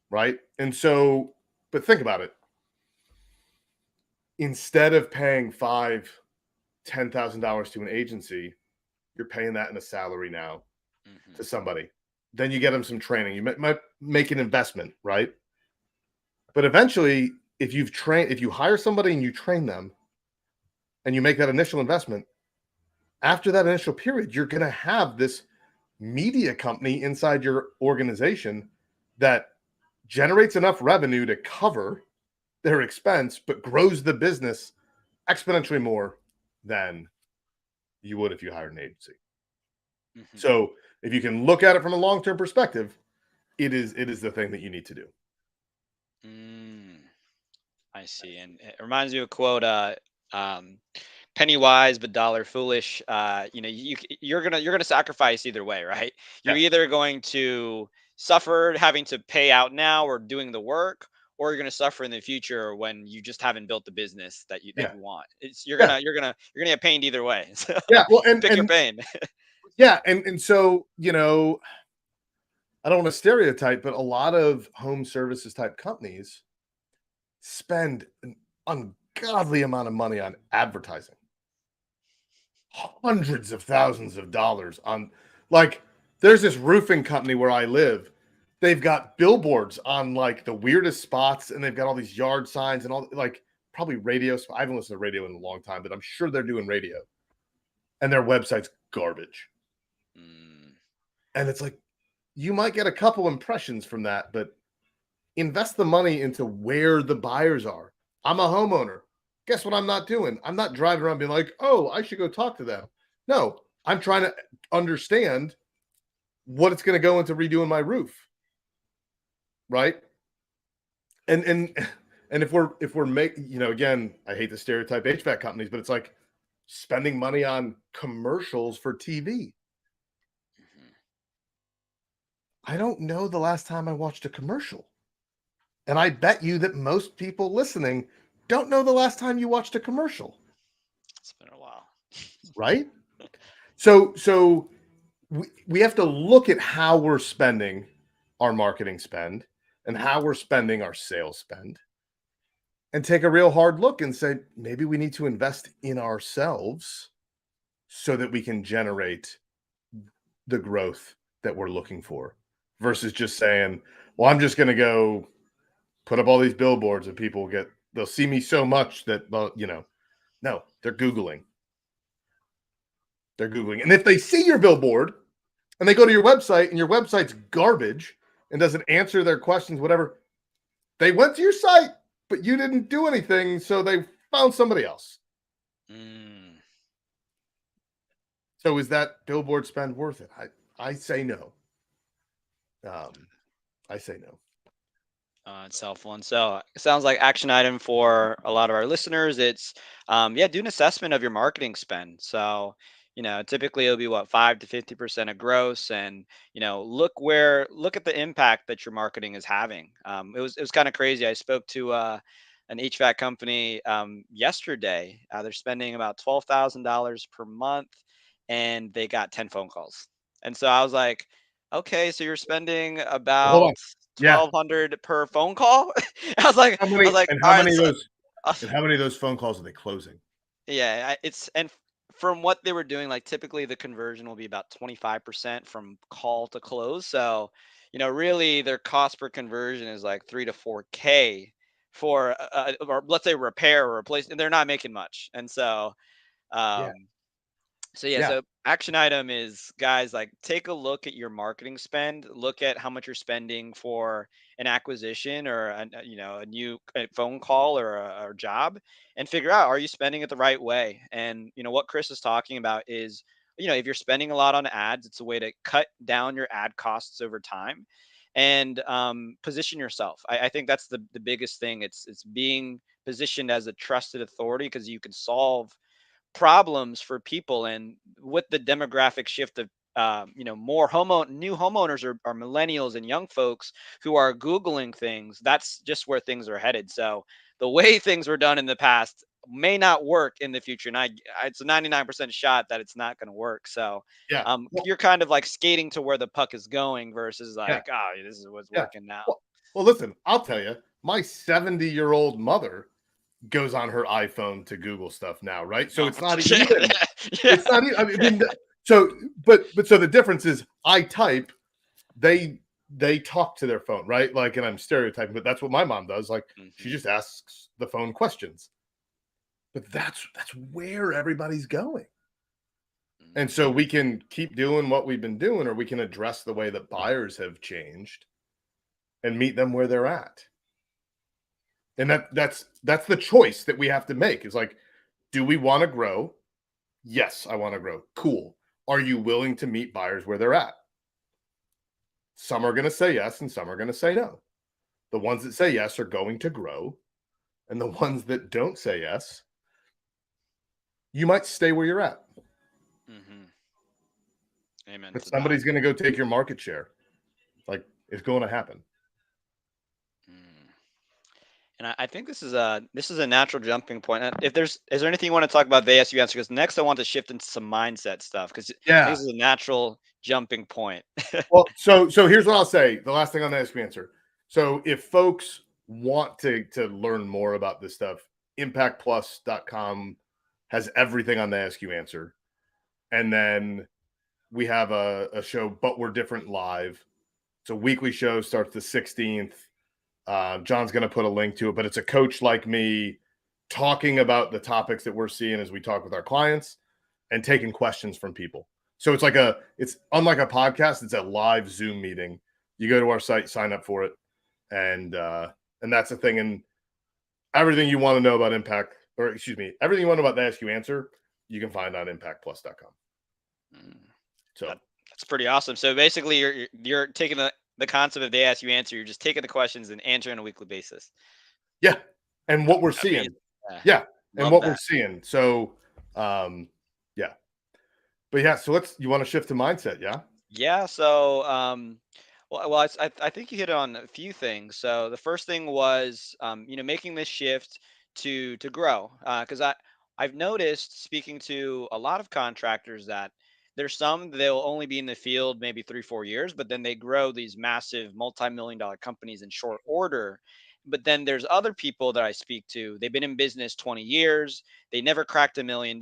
Right. And so, but think about it. Instead of paying $5,000, $10,000 to an agency, you're paying that in a salary now Hmm. to somebody. Then you get them some training. You might make an investment, right? But eventually, if you hire somebody and you train them and you make that initial investment, after that initial period, you're going to have this media company inside your organization that generates enough revenue to cover their expense, but grows the business exponentially more than you would if you hired an agency. Hmm. So if you can look at it from a long-term perspective, it is the thing that you need to do. Mm, I see, and it reminds me of a quote. Um, Penny wise but dollar foolish. You're gonna sacrifice either way, right? You're Yeah. either going to suffer having to pay out now or doing the work, or you're gonna suffer in the future when you just haven't built the business that Yeah. you want. It's you're Yeah. gonna you're gonna you're gonna get pained either way. So Yeah. Well, you pick your pain. yeah, and so, I don't want to stereotype, but a lot of home services type companies spend an ungodly amount of money on advertising. Hundreds of thousands of dollars on, like, there's this roofing company where I live. They've got billboards on like the weirdest spots, and they've got all these yard signs and all, like, probably radio. I haven't listened to radio in a long time, but I'm sure they're doing radio, and their website's garbage. Mm, And it's like, you might get a couple impressions from that, but invest the money into where the buyers are. I'm a homeowner. Guess what I'm not doing? I'm not driving around being like, oh, I should go talk to them. No, I'm trying to understand what it's going to go into redoing my roof. Right. And and if we're making, again, I hate to stereotype HVAC companies, but it's like spending money on commercials for TV. mhm. I don't know the last time I watched a commercial. And I bet you that most people listening don't know the last time you watched a commercial, It's been a while. right? So we have to look at how we're spending our marketing spend and how we're spending our sales spend and take a real hard look and say, maybe we need to invest in ourselves so that we can generate the growth that we're looking for versus just saying, well, I'm just going to go put up all these billboards and people they'll see me so much that, no, they're Googling. They're Googling. And if they see your billboard and they go to your website and your website's garbage and doesn't answer their questions, whatever, they went to your site, but you didn't do anything. So they found somebody else. Mm. So is that billboard spend worth it? I say no. I say no. It's helpful. And so it sounds like action item for a lot of our listeners. It's yeah, do an assessment of your marketing spend. So, typically it'll be what 5 to 50% of gross, and look at the impact that your marketing is having. It was kind of crazy. I spoke to an HVAC company yesterday. They're spending about $12,000 per month, and they got 10 phone calls. And so I was like, okay, so you're spending Well, hold on. about Yeah. 1,200 per phone call. I was like, How all right, many of so those and how many of those phone calls are they closing? yeah, from what they were doing, like typically the conversion will be about 25% from call to close. So, really their cost per conversion is like 3 to 4K for, or let's say repair or replace, and they're not making much. And so, Yeah. um, so yeah, Yeah. so action item is, guys, like take a look at your marketing spend, look at how much you're spending for an acquisition or a new phone call or job, and figure out, are you spending it the right way? And what Chris is talking about is, if you're spending a lot on ads, it's a way to cut down your ad costs over time and position yourself. I think that's the biggest thing. It's being positioned as a trusted authority because you can solve problems for people. And with the demographic shift of more new homeowners are millennials and young folks who are googling things, that's just where things are headed. So the way things were done in the past may not work in the future, and it's a 99% shot that it's not going to work. So Yeah. Well, you're kind of like skating to where the puck is going versus yeah. like, oh, this is what's Yeah. working now. Well, listen, I'll tell you, my 70-year-old mother goes on her iPhone to Google stuff now, right? So Oh, it's not even yeah. it's not even I mean so but so the difference is I type, they talk to their phone, right? Like, and I'm stereotyping, but that's what my mom does. Like, she Mhm. just asks the phone questions. But that's where everybody's going. And so Mhm. we can keep doing what we've been doing, or we can address the way that buyers have changed and meet them where they're at. And that's the choice that we have to make. Is like, do we want to grow? Yes, I want to grow. Cool. Are you willing to meet buyers where they're at? Some are going to say yes and some are going to say no. The ones that say yes are going to grow, and the ones that don't say yes, you might stay where you're at. Mhm. Amen But to that. somebody's going to go take your market share. Like, it's going to happen. Mm. And I think this is a natural jumping point. If is there anything you want to talk about the ASU answer? Because next I want to shift into some mindset stuff because I think Yeah. this is a natural jumping point. Well, so here's what I'll say. The last thing on the Ask Me Answer. So if folks want to learn more about this stuff, impactplus.com has everything on the Ask You Answer. And then we have a show, But We're Different Live. It's a weekly show, starts the 16th. John's going to put a link to it, but it's a coach like me talking about the topics that we're seeing as we talk with our clients and taking questions from people. So it's unlike a podcast, it's a live Zoom meeting. You go to our site, sign up for it, and that's the thing. And everything you want to know about Impact, or excuse me, everything you want to know about the Ask You Answer, you can find on impactplus.com. Mm. So That's pretty awesome. So basically, you're taking the concept of they ask you answer. You're just taking the questions and answering on a weekly basis. yeah, and what we're Amazing. seeing, Yeah, yeah, and love what we're that. seeing. So yeah, but yeah, so you want to shift to mindset, yeah? Yeah. So, well, I think you hit on a few things. So the first thing was, making this shift to grow, because I've noticed speaking to a lot of contractors that there's some they'll only be in the field maybe 3 4 years, but then they grow these massive multi-million dollar companies in short order. But then there's other people that I speak to, they've been in business 20 years, they never cracked $1 million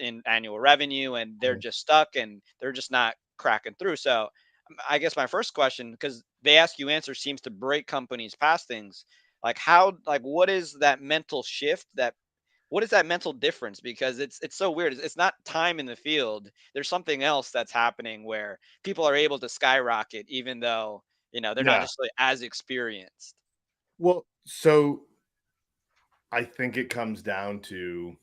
in annual revenue, and they're Mhm. just stuck and they're just not cracking through. So I guess my first question, because they ask you answer seems to break companies past things, like how, like what is that mental shift, that what is that mental difference? Because it's so weird. It's not time in the field. There's something else that's happening where people are able to skyrocket even though, they're not Yeah. necessarily as experienced. Well, so I think it comes down to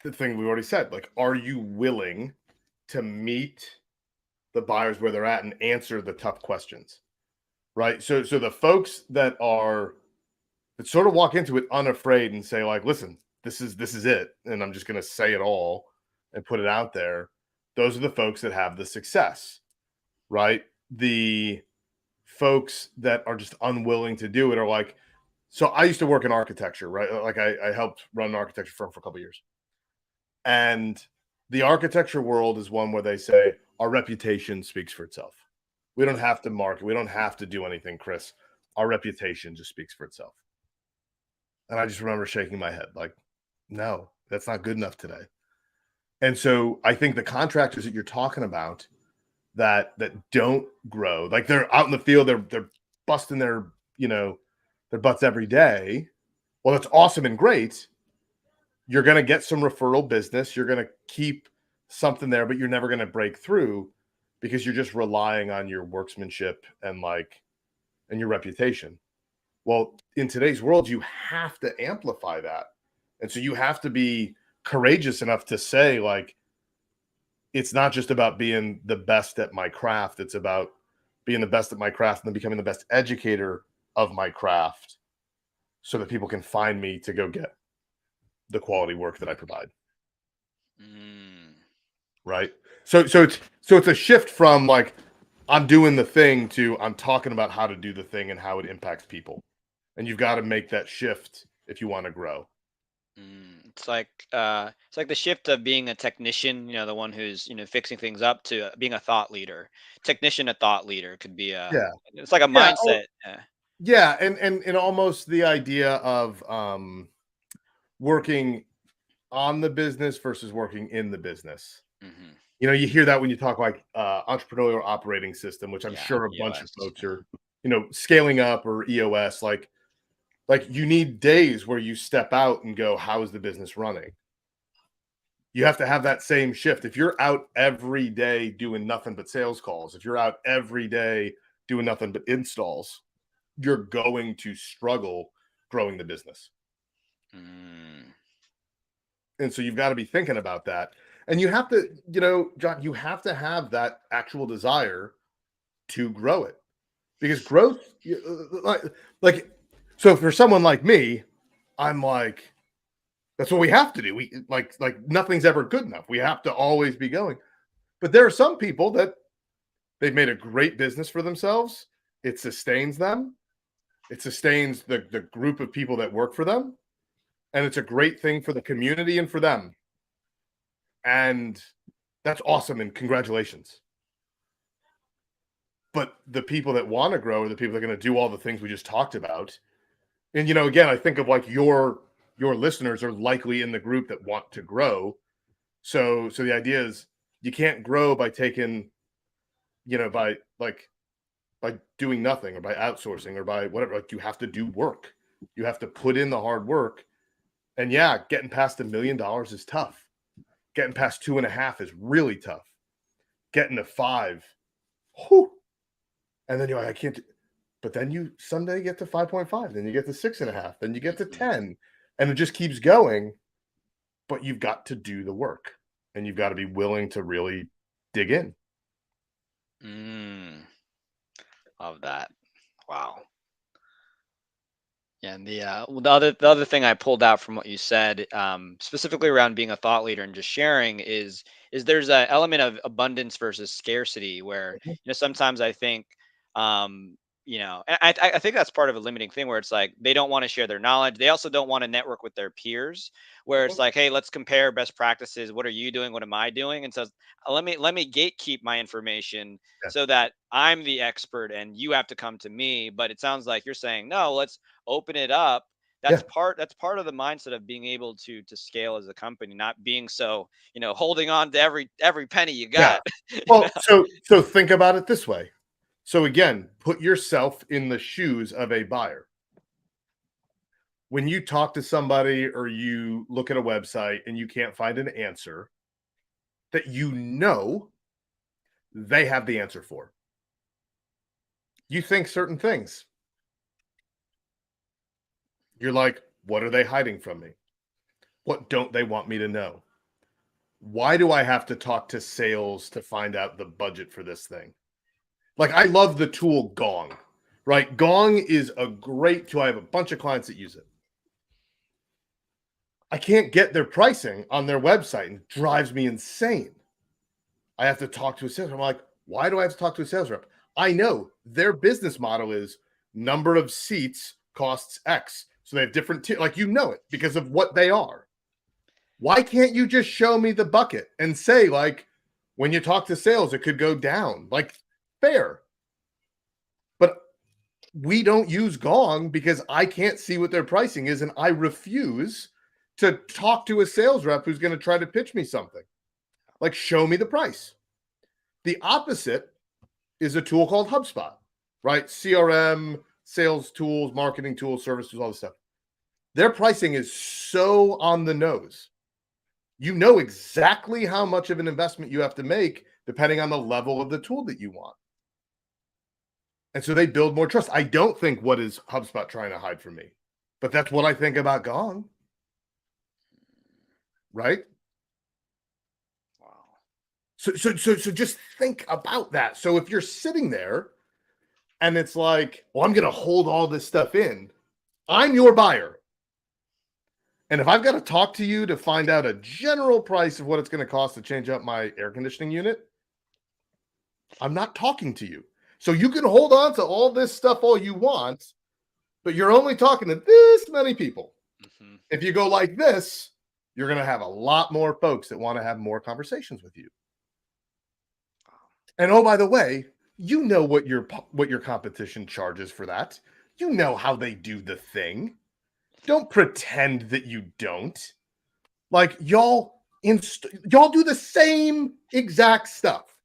the thing we already said. Like, are you willing to meet the buyers where they're at and answer the tough questions? Right. So the folks that sort of walk into it unafraid and say, like, listen, this is it. And I'm just gonna say it all and put it out there. Those are the folks that have the success, right? The folks that are just unwilling to do it are like, so I used to work in architecture, right? Like I helped run an architecture firm for a couple of years. And the architecture world is one where they say our reputation speaks for itself. We don't have to market, we don't have to do anything, Chris. Our reputation just speaks for itself. And I just remember shaking my head like, no, that's not good enough today. And so I think the contractors that you're talking about that don't grow, like they're out in the field, they're busting you know, their butts every day. Well, that's awesome and great. You're going to get some referral business. You're going to keep something there, but you're never going to break through because you're just relying on your workmanship and your reputation. Well, in today's world, you have to amplify that. And so you have to be courageous enough to say, like, it's not just about being the best at my craft. It's about being the best at my craft and then becoming the best educator of my craft so that people can find me to go get the quality work that I provide. Mm, Right. So it's a shift from like I'm doing the thing to I'm talking about how to do the thing and how it impacts people. And you've got to make that shift if you want to grow. it's like the shift of being a technician, the one who's fixing things up, to being a thought leader. Technician to thought leader could be Yeah. it's like a Yeah. mindset. Yeah. Yeah, and almost the idea of working on the business versus working in the business. Hmm. You hear that when you talk like entrepreneurial operating system, which I'm Yeah. sure a bunch of EOS. folks are, scaling up, or EOS. Like you need days where you step out and go, how is the business running? You have to have that same shift. If you're out every day doing nothing but sales calls, if you're out every day doing nothing but installs, you're going to struggle growing the business. Mm, And so you've got to be thinking about that. And you have to, John, you have to have that actual desire to grow it because growth, like, so for someone like me, I'm like, that's what we have to do. We like nothing's ever good enough. We have to always be going. But there are some people that they've made a great business for themselves. It sustains them. It sustains the group of people that work for them. And it's a great thing for the community and for them. And that's awesome. And congratulations. But the people that want to grow are the people that are going to do all the things we just talked about. And again, I think of like your listeners are likely in the group that want to grow. So the idea is you can't grow by taking, by by doing nothing or by outsourcing or by whatever. Like you have to do work. You have to put in the hard work. And yeah, getting past $1 million is tough. Getting past 2.5 is really tough. Getting to 5, whew, and then you're like, I can't. But then you someday get to 5.5, then you get to 6.5, then you get to mhm, 10, and it just keeps going. But you've got to do the work, and you've got to be willing to really dig in. mm, love that. Wow. Yeah, and the other thing I pulled out from what you said, specifically around being a thought leader and just sharing, is there's an element of abundance versus scarcity where sometimes I think, and I think that's part of a limiting thing where it's like they don't want to share their knowledge. They also don't want to network with their peers, where it's like, hey, let's compare best practices. What are you doing? What am I doing? And so let me gatekeep my information Yeah. so that I'm the expert and you have to come to me. But it sounds like you're saying no. Let's open it up. Yeah. That's part of the mindset of being able to scale as a company, not being so holding on to every penny you Yeah. got. Well, so think about it this way. So again, put yourself in the shoes of a buyer. When you talk to somebody or you look at a website and you can't find an answer that they have the answer for, you think certain things. You're like, what are they hiding from me? What don't they want me to know? Why do I have to talk to sales to find out the budget for this thing? Like, I love the tool Gong, right? Gong is a great tool. I have a bunch of clients that use it. I can't get their pricing on their website and it drives me insane. I have to talk to a sales rep. I'm like, why do I have to talk to a sales rep? I know their business model is number of seats costs X. So they have different like it because of what they are. Why can't you just show me the bucket and say, like, when you talk to sales, it could go down? Like, fair. But we don't use Gong because I can't see what their pricing is, and I refuse to talk to a sales rep who's going to try to pitch me something. Like, show me the price. The opposite is a tool called HubSpot, right? CRM, sales tools, marketing tools, service tools, all this stuff. Their pricing is so on the nose. You know exactly how much of an investment you have to make depending on the level of the tool that you want. And so they build more trust. I don't think what is HubSpot trying to hide from me, but that's what I think about Gong. Right? Wow. So just think about that. So if you're sitting there and it's like, well, I'm going to hold all this stuff in, I'm your buyer. And if I've got to talk to you to find out a general price of what it's going to cost to change up my air conditioning unit, I'm not talking to you. So you can hold on to all this stuff all you want, but you're only talking to this many people. Mm-hmm. If you go like this, you're going to have a lot more folks that want to have more conversations with you. And oh, by the way, you know what your competition charges for that. You know how they do the thing. Don't pretend that you don't. Like, y'all do the same exact stuff.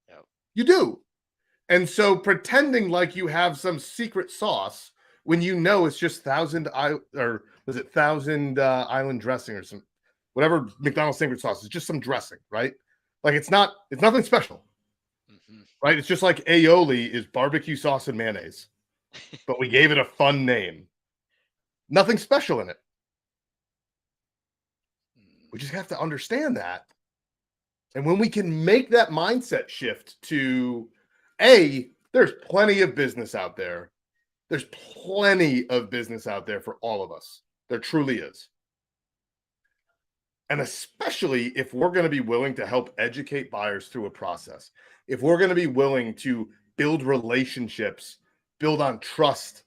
Yep. You do. And so pretending like you have some secret sauce when you know it's just Thousand Island dressing or some whatever McDonald's secret sauce is, just some dressing, right? Like, it's nothing special. Mm-hmm. Right? It's just like aioli is barbecue sauce and mayonnaise, but we gave it a fun name. Nothing special in it. We just have to understand that. And when we can make that mindset shift to, there's plenty of business out there. There's plenty of business out there for all of us. There truly is. And especially if we're going to be willing to help educate buyers through a process, if we're going to be willing to build relationships, build on trust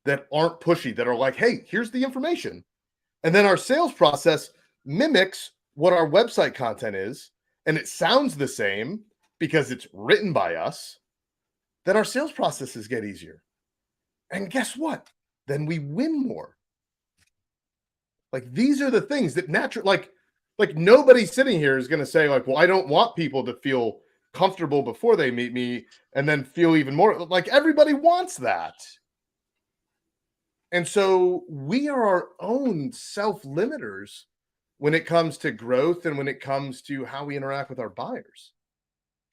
that aren't pushy, that are like, hey, here's the information. And then our sales process mimics what our website content is, and it sounds the same because it's written by us, then our sales processes get easier. And guess what? Then we win more. Like, these are the things that naturally, like nobody sitting here is going to say, like, well, I don't want people to feel comfortable before they meet me and then feel even more. Like, everybody wants that. And so we are our own self-limiters when it comes to growth and when it comes to how we interact with our buyers.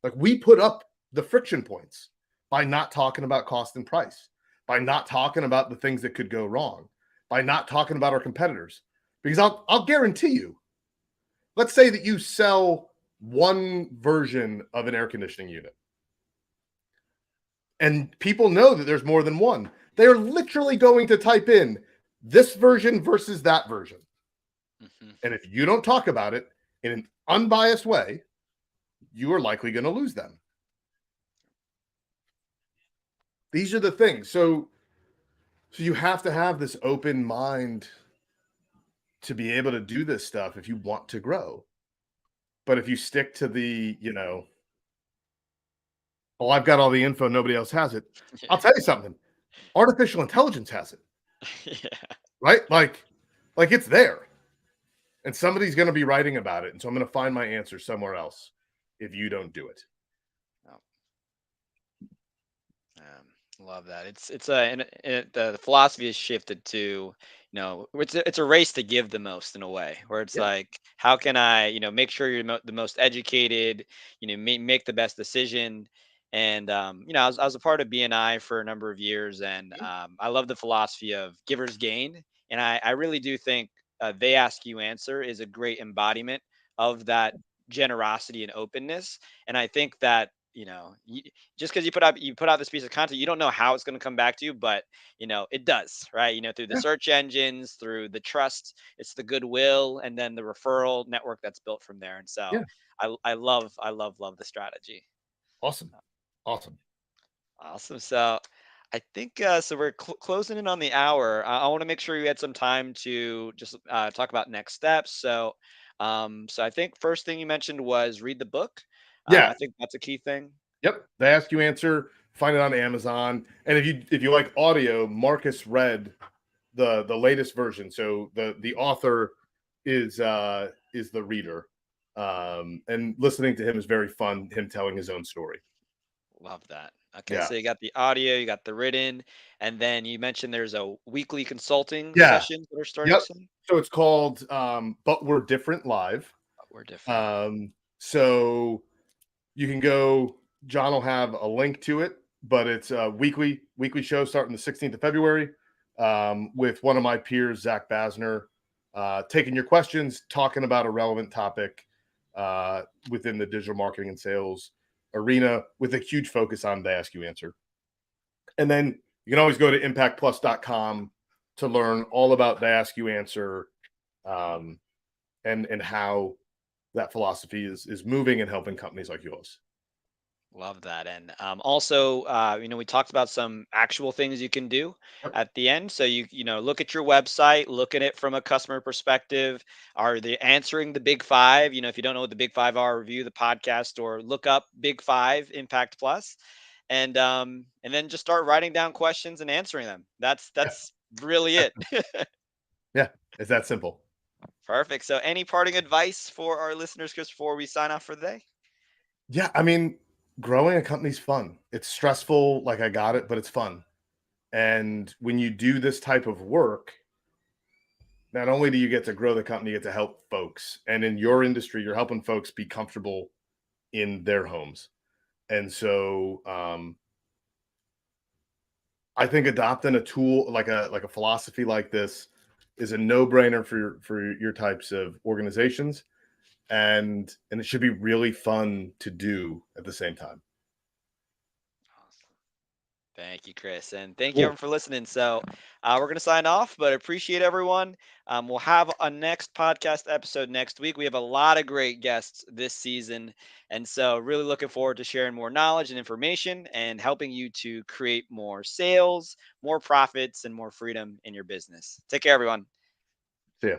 Like, we put up the friction points by not talking about cost and price, by not talking about the things that could go wrong, by not talking about our competitors. Because I'll guarantee you, let's say that you sell one version of an air conditioning unit, and people know that there's more than one. They're literally going to type in this version versus that version. Mm-hmm. And if you don't talk about it in an unbiased way, you are likely going to lose them. these are the things. So you have to have this open mind to be able to do this stuff if you want to grow. But if you stick to the, oh, I've got all the info, nobody else has it. I'll tell you something. Artificial intelligence has it, Yeah. right? Like it's there. And somebody's going to be writing about it. And so I'm going to find my answer somewhere else if you don't do it. Love that. It's a and the philosophy has shifted to, it's a race to give the most in a way, where it's Yeah. like, how can I, make sure you're the most educated, make the best decision. And I was a part of BNI for a number of years, and I love the philosophy of givers gain, and I really do think they ask you answer is a great embodiment of that generosity and openness. And I think that, just because you put out this piece of content, you don't know how it's going to come back to you, but it does, right? Through the Yeah. search engines, through the trust, it's the goodwill, and then the referral network that's built from there. And so Yeah. I love the strategy. Awesome. Awesome. Awesome. So I think so we're closing in on the hour. I want to make sure you had some time to just talk about next steps. So I think first thing you mentioned was read the book. Yeah. I think that's a key thing. Yep. They ask you answer, find it on Amazon. And if you like audio, Marcus read the latest version. So the author is the reader. And listening to him is very fun, him telling his own story. Love that. Okay, Yeah. so you got the audio, you got the written, and then you mentioned there's a weekly consulting Yeah. sessions that are starting Yep. soon. So it's called But We're Different Live. But we're different. So you can go, John will have a link to it, but it's a weekly show starting the 16th of February, with one of my peers, Zach Basner, taking your questions, talking about a relevant topic within the digital marketing and sales arena, with a huge focus on the Ask You Answer. And then you can always go to impactplus.com to learn all about the Ask You Answer, um, and how that philosophy is moving and helping companies like yours. Love that. And also, we talked about some actual things you can do Yep. at the end. So look at your website, look at it from a customer perspective. Are they answering the big five? If you don't know what the big five are, review the podcast or look up Big Five Impact Plus, and then just start writing down questions and answering them. Yeah. That's really it. Yeah. It's that simple. Perfect. So, any parting advice for our listeners, Chris, before we sign off for the day? Yeah. I mean, growing a company's fun. It's stressful, like I got it, but it's fun. And when you do this type of work, not only do you get to grow the company, you get to help folks. And in your industry, you're helping folks be comfortable in their homes. And so I think adopting a tool like a philosophy like this is a no-brainer for your types of organizations, and it should be really fun to do at the same time. Awesome. Thank you, Chris. And thank you Cool. everyone for listening. So, we're going to sign off, but appreciate everyone. We'll have a next podcast episode next week. We have a lot of great guests this season. And so, really looking forward to sharing more knowledge and information and helping you to create more sales, more profits, and more freedom in your business. Take care, everyone. See ya.